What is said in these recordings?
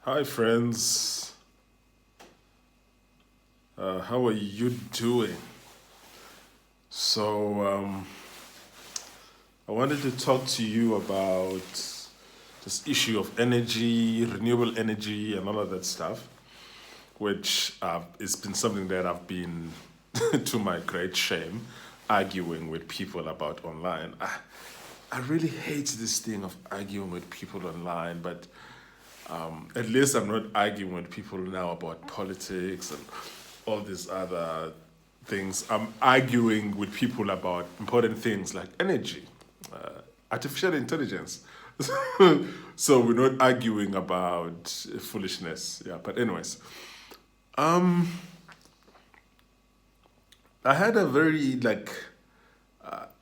Hi, friends. How are you doing? So, I wanted to talk to you about this issue of energy, renewable energy, and all of that stuff, which has been something that I've been, to my great shame, arguing with people about online. I really hate this thing of arguing with people online, but at least I'm not arguing with people now about politics and all these other things. I'm arguing with people about important things like energy, artificial intelligence. So we're not arguing about foolishness. Yeah, but anyways, I had a very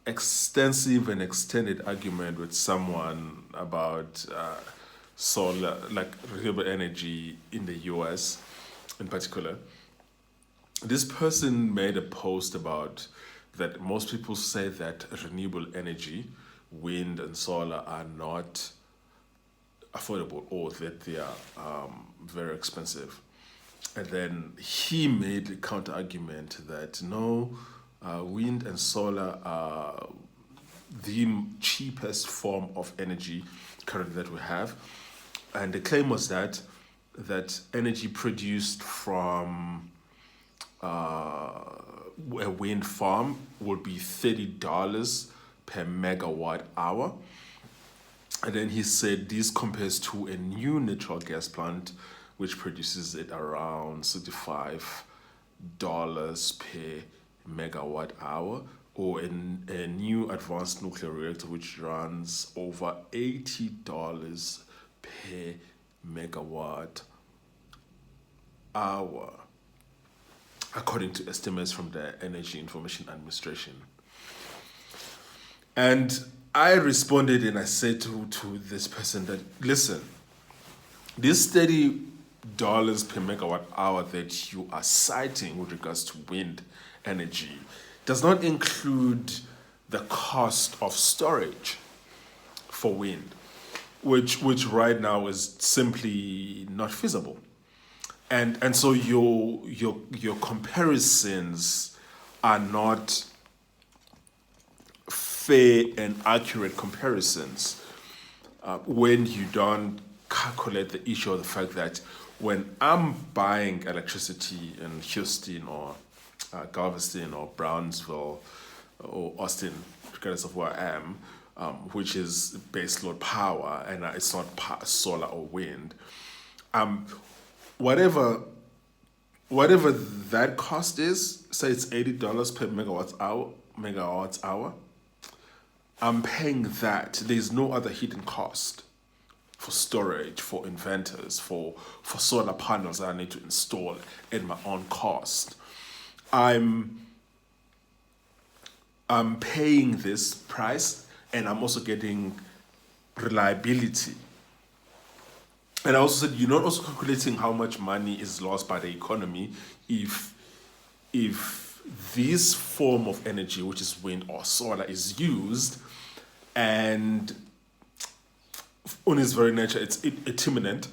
extensive and extended argument with someone about solar, like renewable energy in the US in particular. This person made a post about that most people say that renewable energy, wind and solar, are not affordable or that they are very expensive. And then he made the counter argument that no, wind and solar are the cheapest form of energy currently that we have. And the claim was that energy produced from a wind farm would be $30 per megawatt hour. And then he said this compares to a new natural gas plant, which produces it around $65 per megawatt hour, or a new advanced nuclear reactor, which runs over $80 per megawatt hour, according to estimates from the Energy Information Administration. And I responded and I said to this person that, listen, this $30 per megawatt hour that you are citing with regards to wind energy does not include the cost of storage for wind, which right now is simply not feasible. And so your comparisons are not fair and accurate comparisons when you don't calculate the issue of the fact that when I'm buying electricity in Houston or Galveston or Brownsville or Austin, regardless of where I am, which is baseload power and it's not solar or wind, whatever whatever that cost is, say it's $80 per megawatts hour, I'm paying that. There's no other hidden cost for storage, for inventors, for solar panels that I need to install at my own cost. I'm I'm paying this price and I'm also getting reliability. And I also said you're not also calculating how much money is lost by the economy if this form of energy, which is wind or solar, is used and on its very nature it's imminent,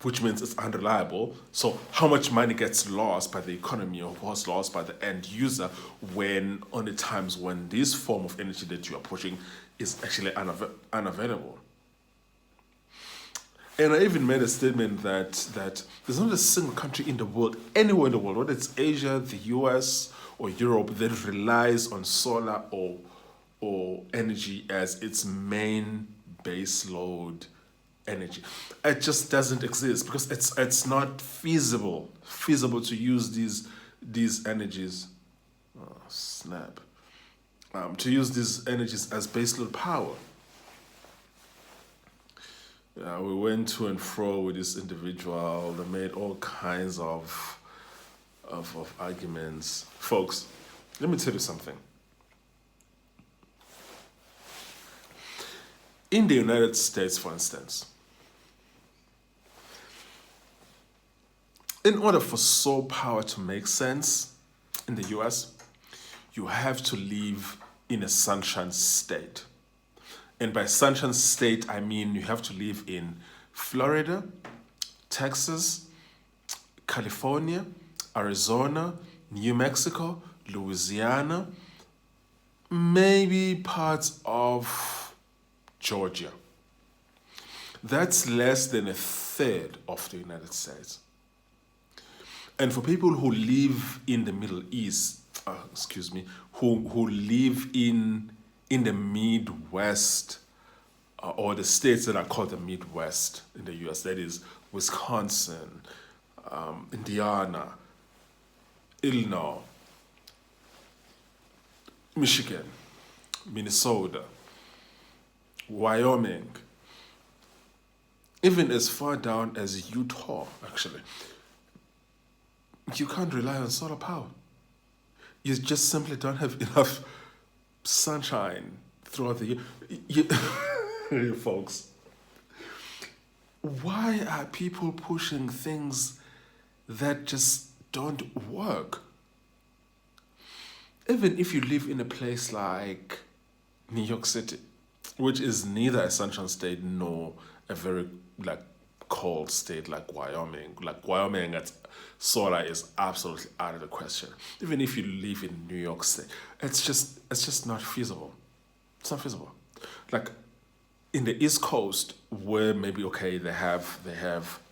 which means it's unreliable. So how much money gets lost by the economy or was lost by the end user when on the times when this form of energy that you are pushing is actually unavailable? And I even made a statement that there's not a single country in the world, anywhere in the world, whether it's Asia, the US, or Europe, that relies on solar or energy as its main base load energy. It just doesn't exist because it's not feasible to use these energies. Oh snap! To use these energies as baseload power. We went to and fro with this individual. They made all kinds of arguments. Folks, let me tell you something. In the United States, for instance, in order for solar power to make sense in the US, you have to live in a sunshine state. And by sunshine state, I mean you have to live in Florida, Texas, California, Arizona, New Mexico, Louisiana, maybe parts of Georgia. That's less than a third of the United States. And for people who live in the Middle East, who live in the Midwest, or the states that are called the Midwest in the U.S., that is Wisconsin, Indiana, Illinois, Michigan, Minnesota, Wyoming, even as far down as Utah, actually, you can't rely on solar power. You just simply don't have enough sunshine throughout the year. You folks, why are people pushing things that just don't work? Even if you live in a place like New York City, which is neither a sunshine state nor a very cold state like Wyoming. Like Wyoming, solar is absolutely out of the question. Even if you live in New York State, it's just not feasible. It's not feasible. Like in the East Coast, where maybe they have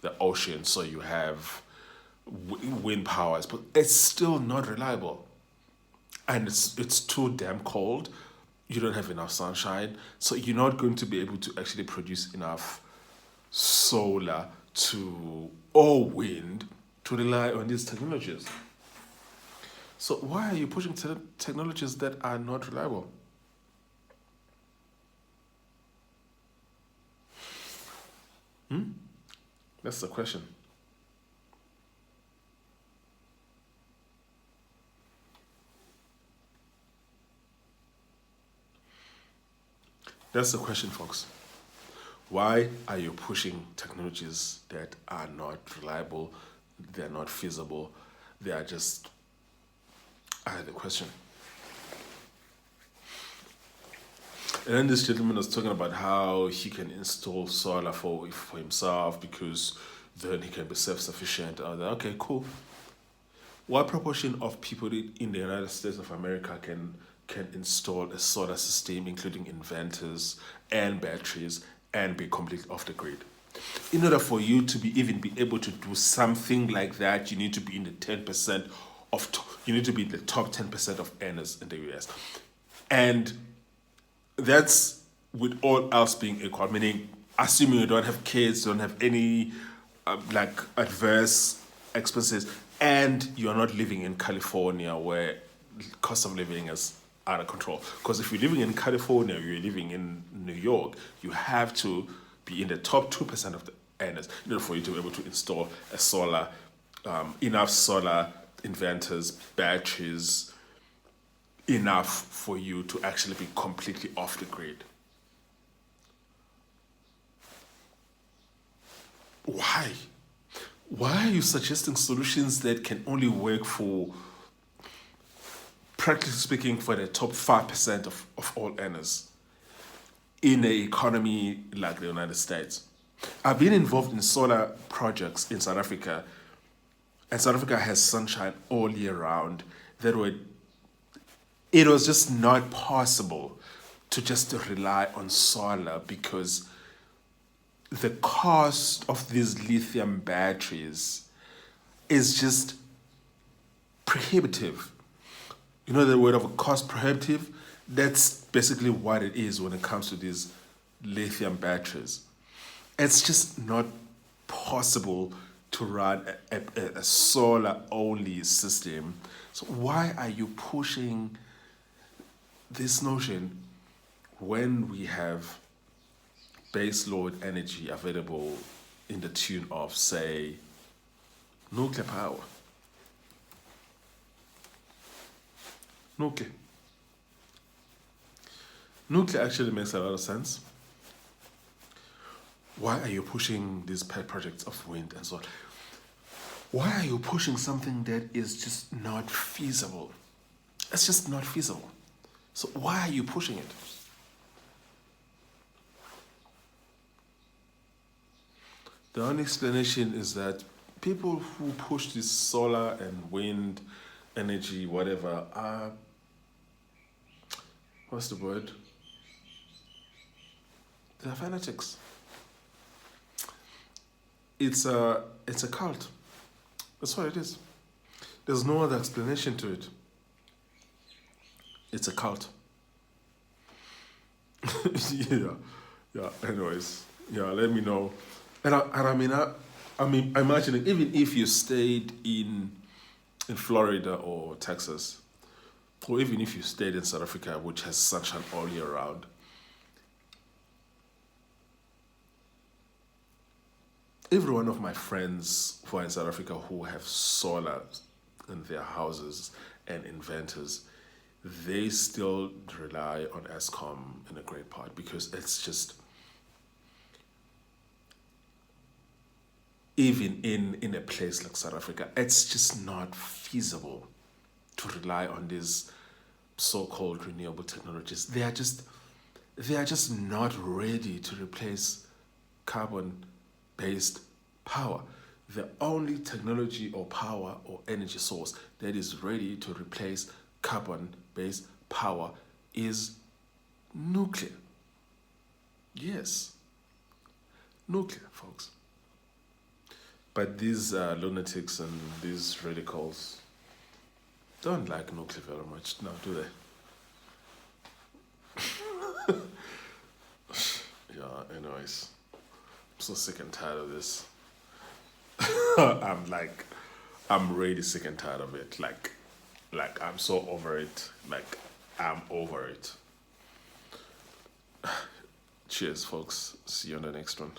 the ocean, so you have wind powers, but it's still not reliable, and it's too damn cold. You don't have enough sunshine, so you're not going to be able to actually produce enough solar or wind to rely on these technologies. So why are you pushing technologies that are not reliable? That's the question. That's the question, folks. Why are you pushing technologies that are not reliable, they're not feasible, they are just out of the question? And then this gentleman was talking about how he can install solar for himself because then he can be self-sufficient. I was like, okay, cool. What proportion of people in the United States of America can install a solar system, including inverters and batteries, and be completely off the grid? In order for you to even be able to do something like that, you need to be in the 10% you need to be in the top 10% of earners in the US. And that's with all else being equal, meaning assuming you don't have kids, don't have any adverse expenses, and you're not living in California where cost of living is out of control. Because if you're living in California, you're living in New York, you have to be in the top 2% of the earners in order for you to be able to install a solar, enough solar inverters, batteries, enough for you to actually be completely off the grid. Why? Why are you suggesting solutions that can only work for, practically speaking, for the top 5% of all earners in an economy like the United States? I've been involved in solar projects in South Africa, and South Africa has sunshine all year round. It was just not possible to just rely on solar because the cost of these lithium batteries is just prohibitive. You know the word of cost prohibitive? That's basically what it is when it comes to these lithium batteries. It's just not possible to run a solar-only system. So why are you pushing this notion when we have base load energy available in the tune of, say, nuclear power? Nuclear actually makes a lot of sense. Why are you pushing these pet projects of wind and so on? Why are you pushing something that is just not feasible? It's just not feasible. So why are you pushing it? The only explanation is that people who push this solar and wind energy, whatever, are, what's the word? They're fanatics. It's a cult. That's what it is. There's no other explanation to it. It's a cult. Yeah, yeah. Anyways, yeah. Let me know. I mean, imagining even if you stayed in Florida or Texas, or even if you stayed in South Africa, which has sunshine all year round, every one of my friends who are in South Africa who have solar in their houses and inventors, they still rely on Eskom in a great part because it's just, even in a place like South Africa, it's just not feasible to rely on these so-called renewable technologies. They are just not ready to replace carbon-based power. The only technology or power or energy source that is ready to replace carbon-based power is nuclear. Yes, nuclear, folks. But these lunatics and these radicals don't like nuclear very much now, do they? Yeah, anyways. I'm so sick and tired of this. I'm really sick and tired of it. Like I'm so over it. Like I'm over it. Cheers, folks. See you on the next one.